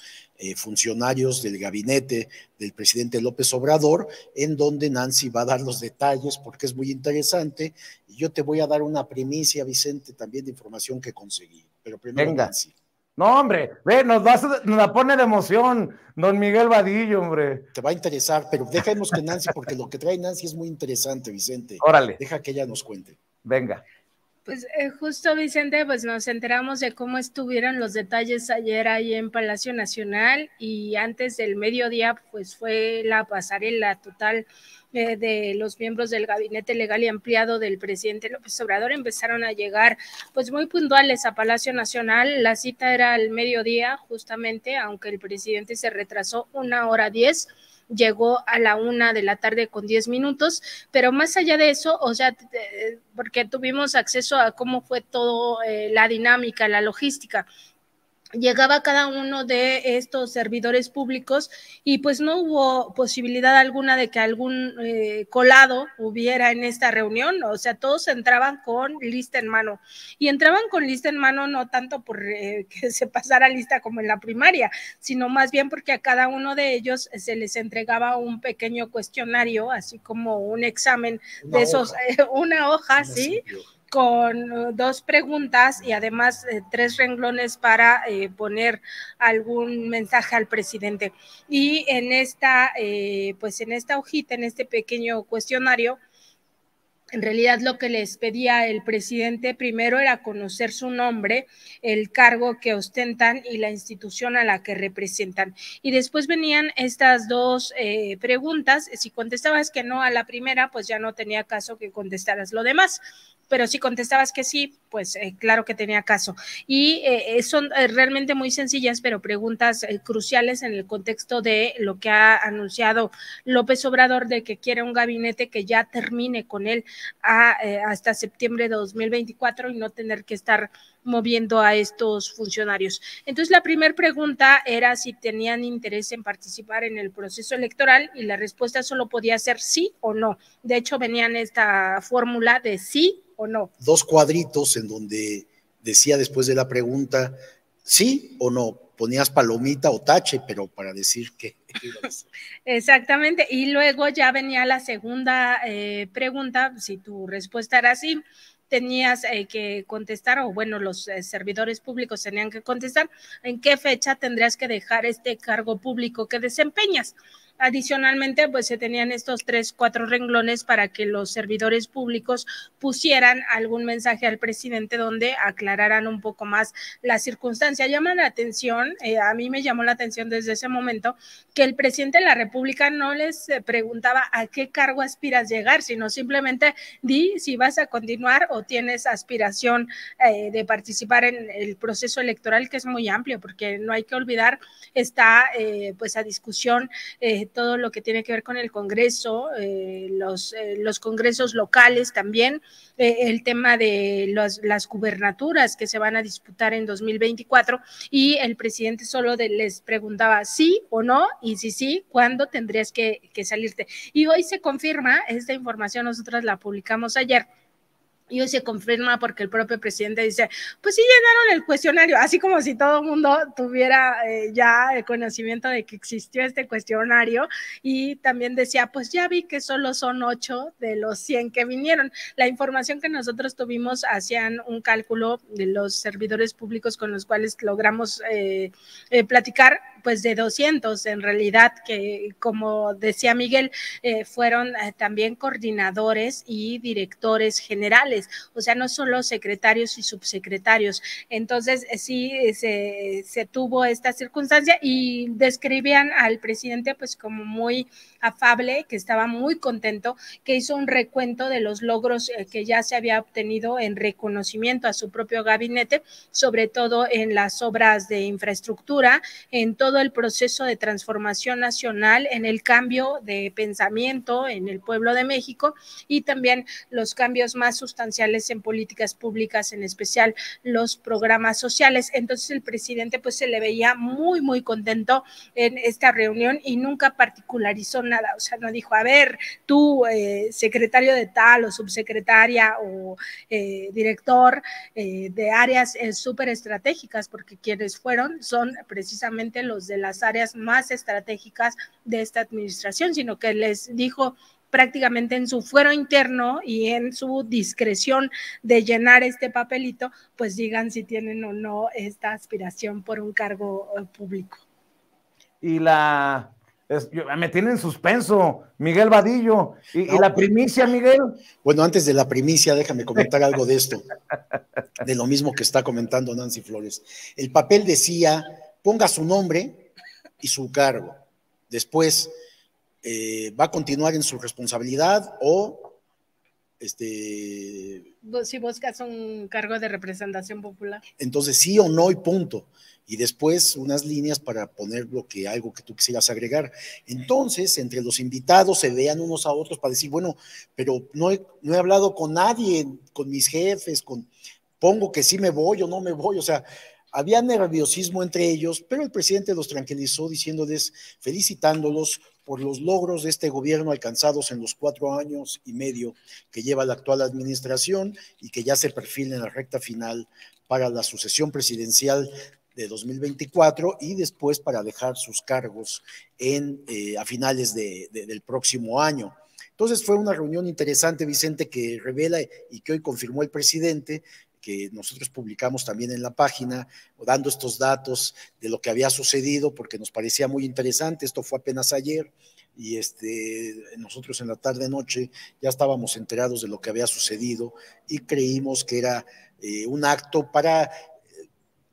funcionarios del gabinete del presidente López Obrador, en donde Nancy va a dar los detalles porque es muy interesante, y yo te voy a dar una primicia, Vicente, también de información que conseguí, pero primero venga. Nancy. No, hombre, ve, nos la pone de emoción, don Miguel Vadillo, hombre. Te va a interesar, pero dejemos que Nancy, porque lo que trae Nancy es muy interesante, Vicente. Órale. Deja que ella nos cuente. Venga. Pues justo, Vicente, pues nos enteramos de cómo estuvieron los detalles ayer ahí en Palacio Nacional, y antes del mediodía pues fue la pasarela total de los miembros del gabinete legal y ampliado del presidente López Obrador. Empezaron a llegar pues muy puntuales a Palacio Nacional. La cita era al mediodía justamente, aunque el presidente se retrasó 1:10. llegó a la 1:10 p.m, pero más allá de eso, o sea, porque tuvimos acceso a cómo fue todo la dinámica, la logística. Llegaba cada uno de estos servidores públicos y pues no hubo posibilidad alguna de que algún colado hubiera en esta reunión, o sea, todos entraban con lista en mano y entraban con lista en mano no tanto por que se pasara lista como en la primaria, sino más bien porque a cada uno de ellos se les entregaba un pequeño cuestionario, así como un examen de esos, una hoja, ¿sí? Con 2 preguntas y además 3 renglones para poner algún mensaje al presidente. Y en esta, pues en esta hojita, en este pequeño cuestionario, en realidad lo que les pedía el presidente primero era conocer su nombre, el cargo que ostentan y la institución a la que representan. Y después venían estas 2 preguntas. Si contestabas que no a la primera, pues ya no tenía caso que contestaras lo demás. Pero si contestabas que sí, pues claro que tenía caso. Y son realmente muy sencillas, pero preguntas cruciales en el contexto de lo que ha anunciado López Obrador, de que quiere un gabinete que ya termine con él hasta septiembre de 2024 y no tener que estar moviendo a estos funcionarios. Entonces, la primera pregunta era si tenían interés en participar en el proceso electoral y la respuesta solo podía ser sí o no. De hecho, venía en esta fórmula de sí o no. 2 cuadritos en donde decía después de la pregunta sí o no, ponías palomita o tache, pero para decir que exactamente, y luego ya venía la segunda pregunta. Si tu respuesta era sí, tenías que contestar, o bueno, los servidores públicos tenían que contestar en qué fecha tendrías que dejar este cargo público que desempeñas. Adicionalmente, pues se tenían estos 3, 4 renglones para que los servidores públicos pusieran algún mensaje al presidente donde aclararan un poco más la circunstancia. Llama la atención, a mí me llamó la atención desde ese momento, que el presidente de la República no les preguntaba a qué cargo aspiras llegar, sino simplemente di si vas a continuar o tienes aspiración de participar en el proceso electoral, que es muy amplio, porque no hay que olvidar, está pues a discusión todo lo que tiene que ver con el Congreso, los congresos locales también, el tema de las gubernaturas que se van a disputar en 2024, y el presidente solo les preguntaba sí o no, y si sí, ¿cuándo tendrías que salirte? Y hoy se confirma esta información, nosotros la publicamos ayer, y hoy se confirma porque el propio presidente dice, pues sí llenaron el cuestionario, así como si todo el mundo tuviera ya el conocimiento de que existió este cuestionario, y también decía, pues ya vi que solo son 8 de los 100 que vinieron. La información que nosotros tuvimos, hacían un cálculo de los servidores públicos con los cuales logramos platicar, pues de 200 en realidad, que como decía Miguel, fueron también coordinadores y directores generales, o sea, no solo secretarios y subsecretarios. Entonces, sí, se tuvo esta circunstancia y describían al presidente pues como muy afable, que estaba muy contento, que hizo un recuento de los logros que ya se había obtenido en reconocimiento a su propio gabinete, sobre todo en las obras de infraestructura, en todo el proceso de transformación nacional, en el cambio de pensamiento en el pueblo de México, y también los cambios más sustanciales en políticas públicas, en especial los programas sociales. Entonces el presidente pues se le veía muy, muy contento en esta reunión y nunca particularizó nada, o sea, no dijo, a ver, tú secretario de tal o subsecretaria o director de áreas súper estratégicas, porque quienes fueron son precisamente los de las áreas más estratégicas de esta administración, sino que les dijo prácticamente en su fuero interno y en su discreción de llenar este papelito, pues digan si tienen o no esta aspiración por un cargo público. Y me tiene en suspenso, Miguel Vadillo. ¿Y la primicia, Miguel? Bueno, antes de la primicia, déjame comentar algo de esto, de lo mismo que está comentando Nancy Flores. El papel decía, ponga su nombre y su cargo. Después, ¿va a continuar en su responsabilidad o si buscas un cargo de representación popular? Entonces sí o no y punto. y después unas líneas para poner algo que tú quisieras agregar. Entonces, entre los invitados se vean unos a otros para decir, bueno, pero no he hablado con nadie, con mis jefes, pongo que sí me voy o no me voy, o sea, había nerviosismo entre ellos, pero el presidente los tranquilizó diciéndoles, felicitándolos por los logros de este gobierno alcanzados en los 4 años y medio que lleva la actual administración y que ya se perfila en la recta final para la sucesión presidencial de 2024 y después para dejar sus cargos a finales del próximo año. Entonces fue una reunión interesante, Vicente, que revela y que hoy confirmó el presidente, que nosotros publicamos también en la página, dando estos datos de lo que había sucedido, porque nos parecía muy interesante. Esto fue apenas ayer, y nosotros en la tarde-noche ya estábamos enterados de lo que había sucedido y creímos que era un acto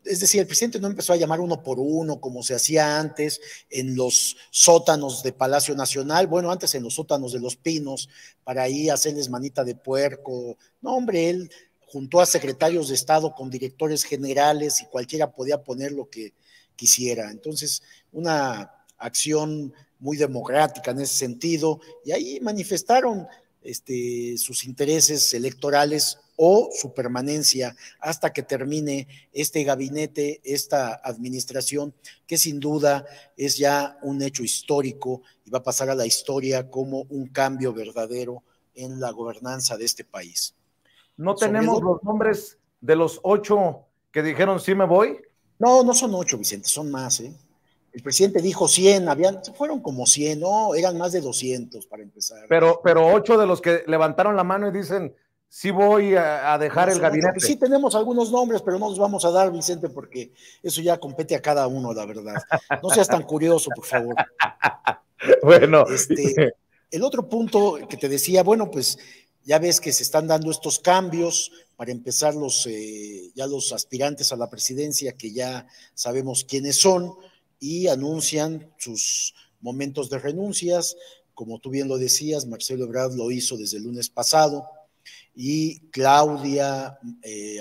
es decir, el presidente no empezó a llamar uno por uno como se hacía antes en los sótanos de Palacio Nacional, bueno, antes en los sótanos de Los Pinos, para ahí hacerles manita de puerco. No, hombre, él juntó a secretarios de Estado con directores generales y cualquiera podía poner lo que quisiera. Entonces, una acción muy democrática en ese sentido, y ahí manifestaron sus intereses electorales o su permanencia hasta que termine este gabinete, esta administración, que sin duda es ya un hecho histórico y va a pasar a la historia como un cambio verdadero en la gobernanza de este país. ¿No tenemos los nombres de los 8 que dijeron sí me voy? No, no son 8, Vicente, son más, ¿eh? El presidente dijo 100, fueron como 100, no, eran más de 200 para empezar. Pero 8 de los que levantaron la mano y dicen, sí voy a dejar el gabinete. Sí tenemos algunos nombres, pero no los vamos a dar, Vicente, porque eso ya compete a cada uno, la verdad. No seas tan curioso, por favor. Bueno. El otro punto que te decía, bueno, pues ya ves que se están dando estos cambios, para empezar ya los aspirantes a la presidencia, que ya sabemos quiénes son, y anuncian sus momentos de renuncias. Como tú bien lo decías, Marcelo Ebrard lo hizo desde el lunes pasado, y Claudia,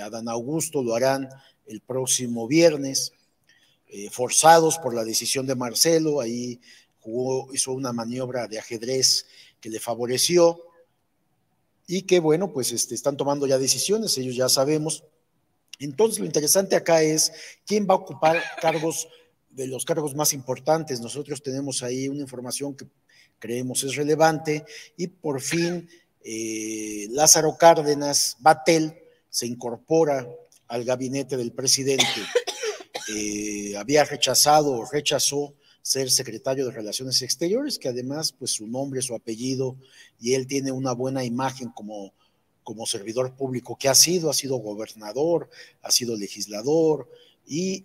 Adán Augusto lo harán el próximo viernes, forzados por la decisión de Marcelo. Ahí hizo una maniobra de ajedrez que le favoreció, y que bueno, pues están tomando ya decisiones, ellos ya sabemos. Entonces lo interesante acá es quién va a ocupar los cargos más importantes. Nosotros tenemos ahí una información que creemos es relevante, y por fin Lázaro Cárdenas Battel se incorpora al gabinete del presidente. Rechazó ser secretario de Relaciones Exteriores, que además, pues su nombre, su apellido, y él tiene una buena imagen como servidor público que ha sido gobernador, ha sido legislador, y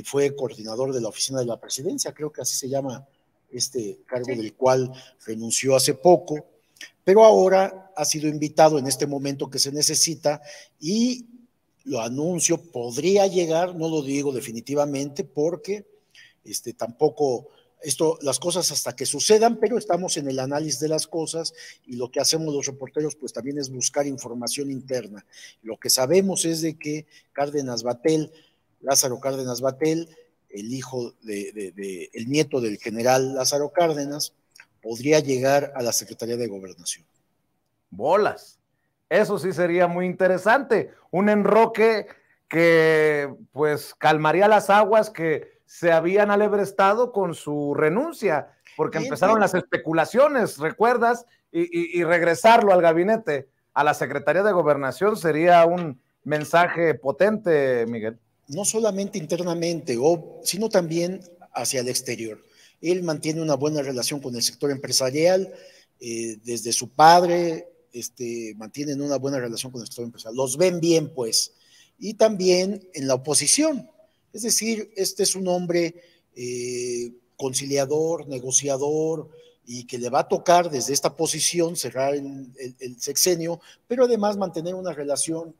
fue coordinador de la oficina de la presidencia, creo que así se llama este cargo, sí, del cual renunció hace poco, pero ahora ha sido invitado en este momento que se necesita, y lo anuncio, podría llegar, no lo digo definitivamente, porque tampoco las cosas hasta que sucedan, pero estamos en el análisis de las cosas, y lo que hacemos los reporteros pues también es buscar información interna. Lo que sabemos es de que Lázaro Cárdenas Battel, el nieto del general Lázaro Cárdenas, podría llegar a la Secretaría de Gobernación. Bolas, eso sí sería muy interesante, un enroque que pues calmaría las aguas que se habían alebrestado con su renuncia, porque empezaron las especulaciones, ¿recuerdas? Y regresarlo al gabinete, a la Secretaría de Gobernación, sería un mensaje potente, Miguel. No solamente internamente, sino también hacia el exterior. Él mantiene una buena relación con el sector empresarial, desde su padre, mantienen una buena relación con el sector empresarial, los ven bien, pues, y también en la oposición. Es decir, es un hombre conciliador, negociador, y que le va a tocar desde esta posición cerrar el sexenio, pero además mantener una relación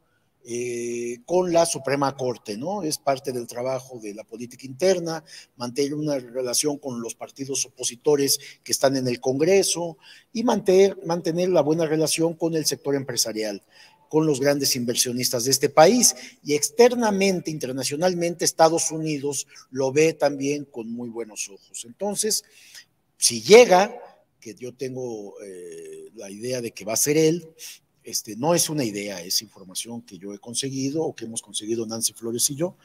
con la Suprema Corte, ¿no? Es parte del trabajo de la política interna, mantener una relación con los partidos opositores que están en el Congreso, y mantener la buena relación con el sector empresarial, con los grandes inversionistas de este país, y externamente, internacionalmente, Estados Unidos lo ve también con muy buenos ojos. Entonces, si llega, que yo tengo la idea de que va a ser él, no es una idea, es información que yo he conseguido o que hemos conseguido Nancy Flores y yo,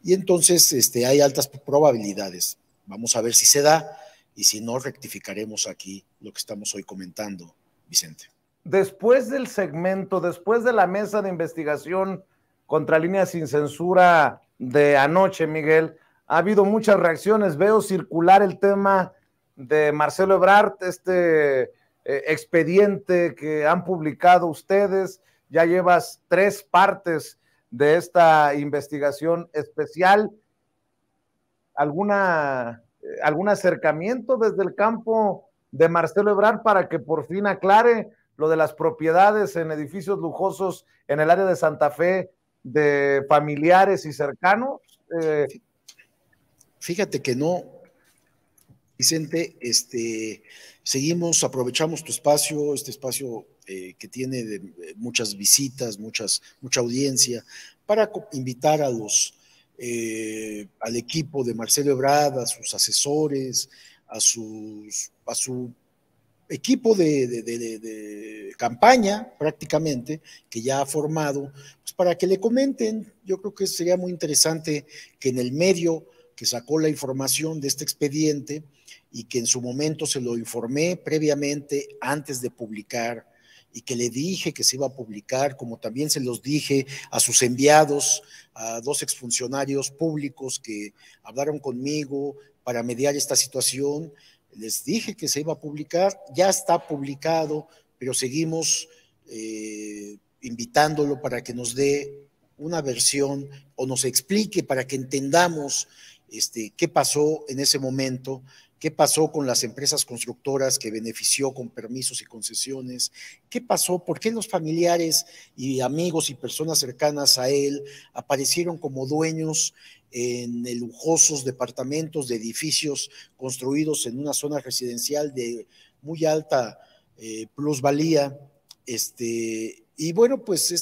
y entonces hay altas probabilidades. Vamos a ver si se da, y si no, rectificaremos aquí lo que estamos hoy comentando, Vicente. Después del segmento, después de la mesa de investigación contra Líneas Sin Censura de anoche, Miguel, ha habido muchas reacciones. Veo circular el tema de Marcelo Ebrard, expediente que han publicado ustedes. Ya llevas 3 partes de esta investigación especial. ¿Algún acercamiento desde el campo de Marcelo Ebrard para que por fin aclare lo de las propiedades en edificios lujosos en el área de Santa Fe de familiares y cercanos? Fíjate que no, Vicente, seguimos, aprovechamos tu espacio, este espacio que tiene muchas visitas, mucha audiencia, para invitar al equipo de Marcelo Ebrard, a sus asesores, a su equipo de campaña prácticamente, que ya ha formado, pues para que le comenten. Yo creo que sería muy interesante que en el medio que sacó la información de este expediente, y que en su momento se lo informé previamente antes de publicar, y que le dije que se iba a publicar, como también se los dije a sus enviados, a 2 exfuncionarios públicos que hablaron conmigo para mediar esta situación. Les dije que se iba a publicar, ya está publicado, pero seguimos invitándolo para que nos dé una versión o nos explique, para que entendamos qué pasó en ese momento, qué pasó con las empresas constructoras que benefició con permisos y concesiones, qué pasó, por qué los familiares y amigos y personas cercanas a él aparecieron como dueños en lujosos departamentos de edificios construidos en una zona residencial de muy alta plusvalía, y bueno, pues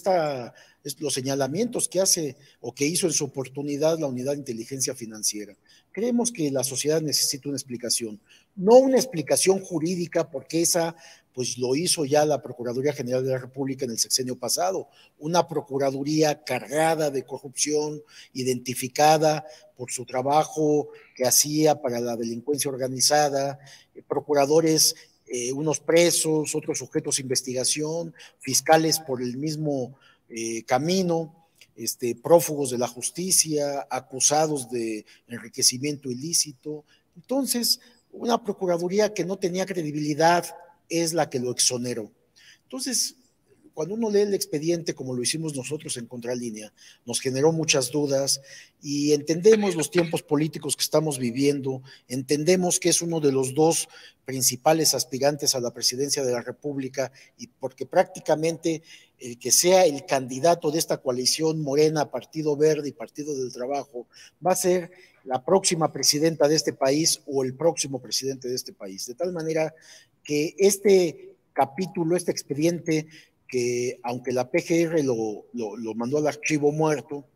los señalamientos que hace o que hizo en su oportunidad la Unidad de Inteligencia Financiera. Creemos que la sociedad necesita una explicación, no una explicación jurídica, porque esa pues lo hizo ya la Procuraduría General de la República en el sexenio pasado, una procuraduría cargada de corrupción, identificada por su trabajo que hacía para la delincuencia organizada, procuradores, unos presos, otros sujetos de investigación, fiscales por el mismo camino, prófugos de la justicia, acusados de enriquecimiento ilícito. Entonces, una procuraduría que no tenía credibilidad es la que lo exoneró. Entonces, cuando uno lee el expediente, como lo hicimos nosotros en Contralínea, nos generó muchas dudas, y entendemos los tiempos políticos que estamos viviendo, entendemos que es uno de los 2 principales aspirantes a la presidencia de la República, y porque prácticamente el que sea el candidato de esta coalición Morena, Partido Verde y Partido del Trabajo, va a ser la próxima presidenta de este país o el próximo presidente de este país. De tal manera que este capítulo, este expediente, que aunque la PGR lo mandó al archivo muerto,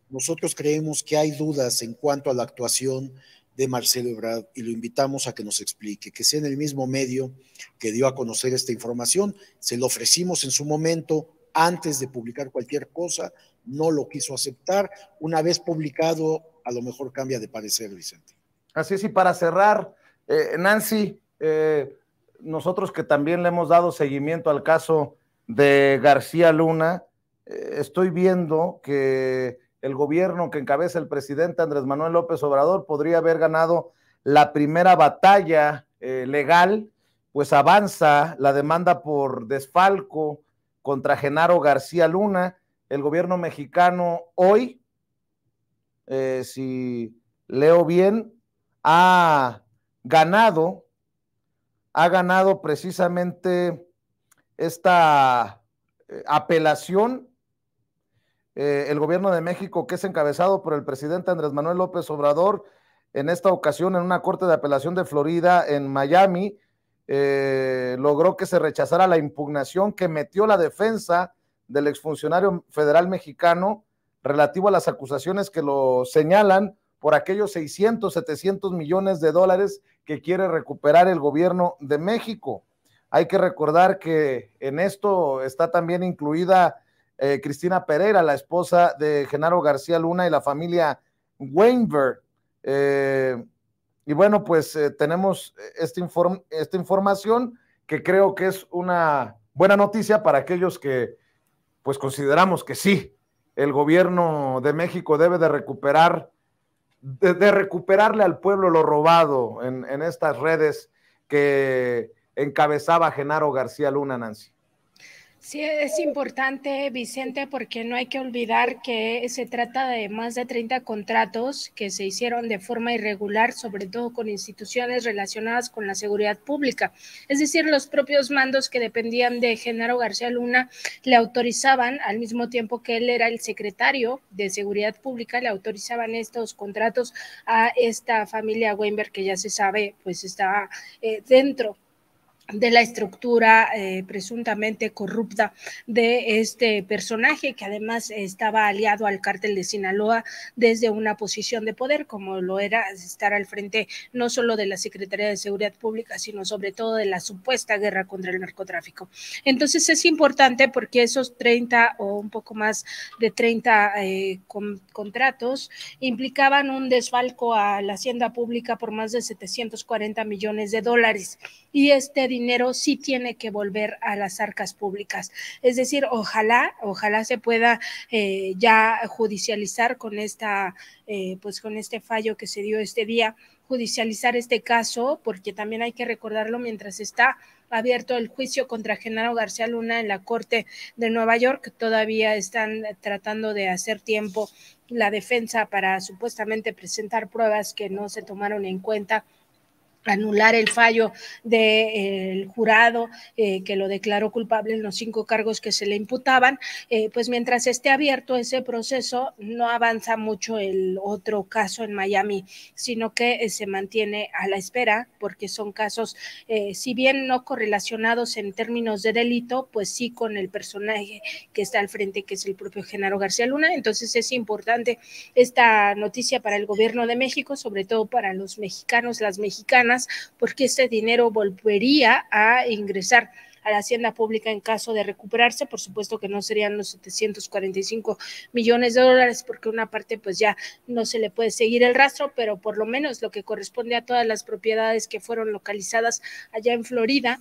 nosotros creemos que hay dudas en cuanto a la actuación de Marcelo Ebrard, y lo invitamos a que nos explique, que sea en el mismo medio que dio a conocer esta información. Se lo ofrecimos en su momento antes de publicar cualquier cosa, no lo quiso aceptar. Una vez publicado, a lo mejor cambia de parecer, Vicente. Así es, y para cerrar, Nancy, nosotros que también le hemos dado seguimiento al caso de García Luna, estoy viendo que el gobierno que encabeza el presidente Andrés Manuel López Obrador podría haber ganado la primera batalla legal, pues avanza la demanda por desfalco contra Genaro García Luna. El gobierno mexicano hoy, si leo bien, ha ganado precisamente esta apelación. El gobierno de México, que es encabezado por el presidente Andrés Manuel López Obrador, en esta ocasión en una corte de apelación de Florida, en Miami, logró que se rechazara la impugnación que metió la defensa del exfuncionario federal mexicano relativo a las acusaciones que lo señalan por aquellos 600, 700 millones de dólares que quiere recuperar el gobierno de México. Hay que recordar que en esto está también incluida Cristina Pereira, la esposa de Genaro García Luna y la familia Weinberg. Y bueno, pues tenemos esta información que creo que es una buena noticia para aquellos que pues consideramos que sí, el gobierno de México debe de recuperar, de recuperarle al pueblo lo robado en estas redes que encabezaba Genaro García Luna, Nancy. Sí, es importante, Vicente, porque no hay que olvidar que se trata de más de 30 contratos que se hicieron de forma irregular, sobre todo con instituciones relacionadas con la seguridad pública. Es decir, los propios mandos que dependían de Genaro García Luna le autorizaban, al mismo tiempo que él era el secretario de Seguridad Pública, le autorizaban estos contratos a esta familia Weinberg, que ya se sabe, pues está dentro de la estructura presuntamente corrupta de este personaje, que además estaba aliado al cártel de Sinaloa desde una posición de poder, como lo era estar al frente no solo de la Secretaría de Seguridad Pública, sino sobre todo de la supuesta guerra contra el narcotráfico. Entonces es importante porque esos 30 o un poco más de 30 contratos implicaban un desfalco a la hacienda pública por más de 740 millones de dólares, y este dinero sí tiene que volver a las arcas públicas. Es decir, ojalá se pueda ya judicializar con con este fallo que se dio este día, judicializar este caso, porque también hay que recordarlo, mientras está abierto el juicio contra Genaro García Luna en la Corte de Nueva York, todavía están tratando de hacer tiempo la defensa para supuestamente presentar pruebas que no se tomaron en cuenta, anular el fallo del jurado que lo declaró culpable en los 5 cargos que se le imputaban. Pues mientras esté abierto ese proceso, no avanza mucho el otro caso en Miami, sino que se mantiene a la espera, porque son casos, si bien no correlacionados en términos de delito, pues sí con el personaje que está al frente, que es el propio Genaro García Luna. Entonces es importante esta noticia para el gobierno de México, sobre todo para los mexicanos, las mexicanas, porque este dinero volvería a ingresar a la hacienda pública en caso de recuperarse. Por supuesto que no serían los 745 millones de dólares, porque una parte pues ya no se le puede seguir el rastro, pero por lo menos lo que corresponde a todas las propiedades que fueron localizadas allá en Florida,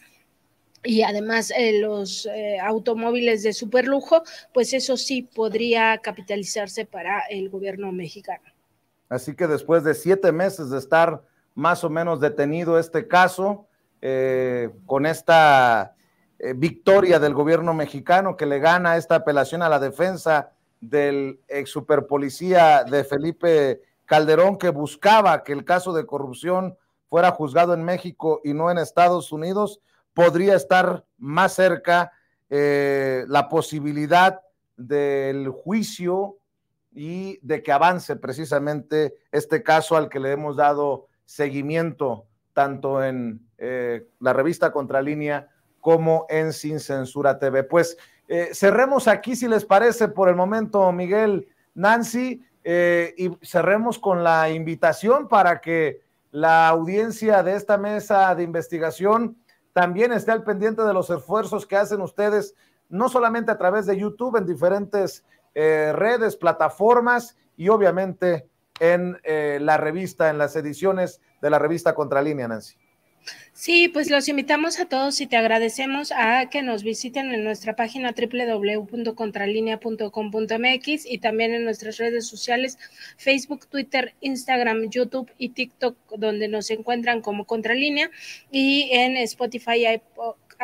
y además los automóviles de superlujo, pues eso sí podría capitalizarse para el gobierno mexicano. Así que después de 7 meses de estar más o menos detenido este caso, con esta victoria del gobierno mexicano que le gana esta apelación a la defensa del ex superpolicía de Felipe Calderón, que buscaba que el caso de corrupción fuera juzgado en México y no en Estados Unidos, podría estar más cerca la posibilidad del juicio y de que avance precisamente este caso al que le hemos dado seguimiento tanto en la revista Contralínea como en Sin Censura TV. Pues cerremos aquí, si les parece, por el momento, Miguel, Nancy, y cerremos con la invitación para que la audiencia de esta mesa de investigación también esté al pendiente de los esfuerzos que hacen ustedes, no solamente a través de YouTube, en diferentes redes, plataformas, y obviamente en la revista, en las ediciones de la revista Contralínea, Nancy. Sí, pues los invitamos a todos y te agradecemos a que nos visiten en nuestra página www.contralinea.com.mx y también en nuestras redes sociales, Facebook, Twitter, Instagram, YouTube y TikTok, donde nos encuentran como Contralínea, y en Spotify,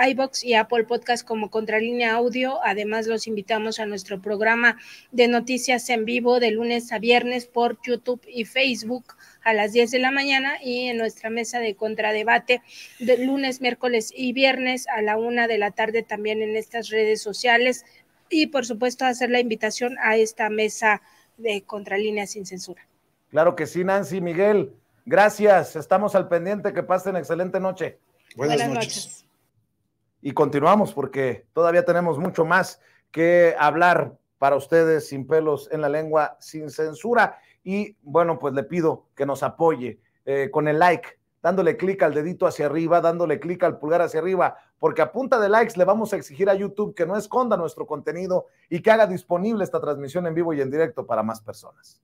iVoox y Apple Podcast como Contralínea Audio. Además, los invitamos a nuestro programa de noticias en vivo de lunes a viernes por YouTube y Facebook a las 10 de la mañana, y en nuestra mesa de contradebate de lunes, miércoles y viernes a la 1 de la tarde, también en estas redes sociales. Y por supuesto hacer la invitación a esta mesa de Contralínea sin censura. Claro que sí, Nancy. Miguel, gracias, estamos al pendiente, que pasen excelente noche. Buenas noches. Y continuamos porque todavía tenemos mucho más que hablar para ustedes sin pelos en la lengua, sin censura. Y bueno, pues le pido que nos apoye con el like, dándole clic al dedito hacia arriba, dándole clic al pulgar hacia arriba, porque a punta de likes le vamos a exigir a YouTube que no esconda nuestro contenido y que haga disponible esta transmisión en vivo y en directo para más personas.